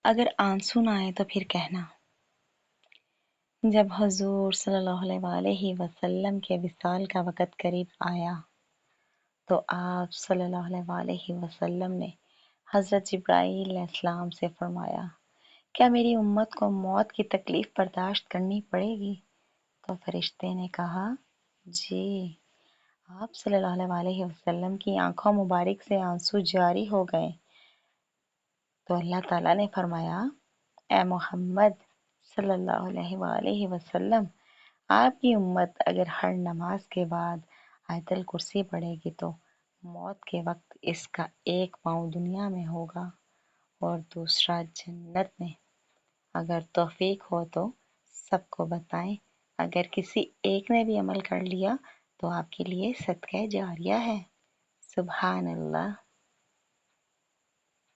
अगर आंसू ना आए तो फिर कहना। जब हुजूर सल्लल्लाहु अलैहि वसल्लम के विसाल का वक़्त करीब आया तो आप सल्लल्लाहु अलैहि वसल्लम ने हज़रत जिब्राईल अलैहिस्सलाम से फरमाया, क्या मेरी उम्मत को मौत की तकलीफ बर्दाश्त करनी पड़ेगी? तो फरिश्ते ने कहा, जी। आप सल्लल्लाहु अलैहि वसल्लम की आंखों मुबारक से आंसू जारी हो गए तो अल्लाह ताला ने फरमाया, ए मोहम्मद सल्लल्लाहु अलैहि वसल्लम, आपकी उम्मत अगर हर नमाज के बाद आयतल कुर्सी पढ़ेगी तो मौत के वक्त इसका एक पाँव दुनिया में होगा और दूसरा जन्नत में। अगर तौफीक हो तो सबको बताएं। अगर किसी एक ने भी अमल कर लिया तो आपके लिए सदका जारिया है। सुभान अल्लाह।